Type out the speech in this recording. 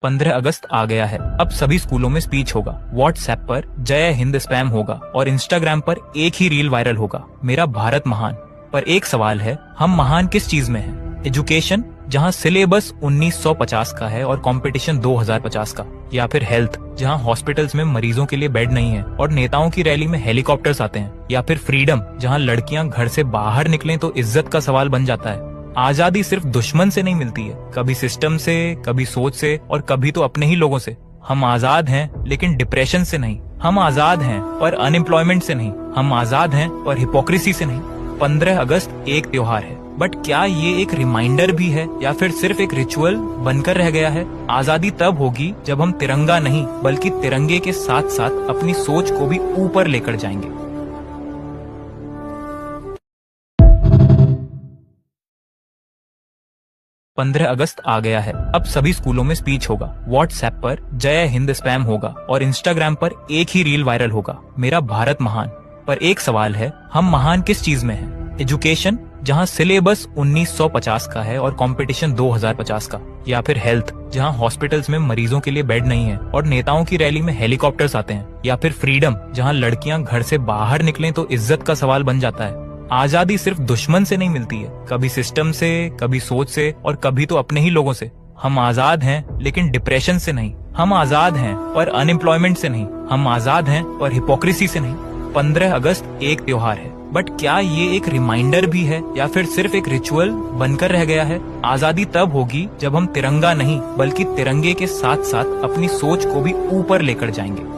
15 अगस्त आ गया है। अब सभी स्कूलों में स्पीच होगा, व्हाट्सएप पर जय हिंद स्पैम होगा और इंस्टाग्राम पर एक ही रील वायरल होगा, मेरा भारत महान। पर एक सवाल है, हम महान किस चीज में हैं? एजुकेशन, जहां सिलेबस 1950 का है और कंपटीशन 2050 का, या फिर हेल्थ, जहां हॉस्पिटल्स में मरीजों के लिए बेड नहीं है और नेताओं की रैली में हेलीकॉप्टर्स आते हैं, या फिर फ्रीडम, जहां लड़कियां घर से बाहर निकलें तो इज्जत का सवाल बन जाता है। आजादी सिर्फ दुश्मन से नहीं मिलती है, कभी सिस्टम से, कभी सोच से और कभी तो अपने ही लोगों से। हम आजाद हैं लेकिन डिप्रेशन से नहीं, हम आजाद हैं पर अनएम्प्लॉयमेंट से नहीं, हम आजाद हैं पर हिपोक्रेसी से नहीं। 15 अगस्त एक त्योहार है, बट क्या ये एक रिमाइंडर भी है या फिर सिर्फ एक रिचुअल बनकर रह गया है? आजादी तब होगी जब हम तिरंगा नहीं बल्कि तिरंगे के साथ साथ अपनी सोच को भी ऊपर लेकर जाएंगे। 15 अगस्त आ गया है। अब सभी स्कूलों में स्पीच होगा, व्हाट्सएप पर जय हिंद स्पैम होगा और इंस्टाग्राम पर एक ही रील वायरल होगा, मेरा भारत महान। पर एक सवाल है, हम महान किस चीज में हैं? एजुकेशन, जहां सिलेबस 1950 का है और कंपटीशन 2050 का, या फिर हेल्थ, जहां हॉस्पिटल्स में मरीजों के लिए बेड नहीं है और नेताओं की रैली में हेलीकॉप्टर्स आते हैं, या फिर फ्रीडम, जहां लड़कियां घर से बाहर निकलें तो इज्जत का सवाल बन जाता है। आजादी सिर्फ दुश्मन से नहीं मिलती है, कभी सिस्टम से, कभी सोच से और कभी तो अपने ही लोगों से। हम आजाद हैं लेकिन डिप्रेशन से नहीं, हम आजाद हैं पर अनएम्प्लॉयमेंट से नहीं, हम आजाद हैं पर हिपोक्रेसी से नहीं। 15 अगस्त एक त्योहार है, बट क्या ये एक रिमाइंडर भी है या फिर सिर्फ एक रिचुअल बनकर रह गया है? आजादी तब होगी जब हम तिरंगा नहीं बल्कि तिरंगे के साथ साथ अपनी सोच को भी ऊपर लेकर जाएंगे।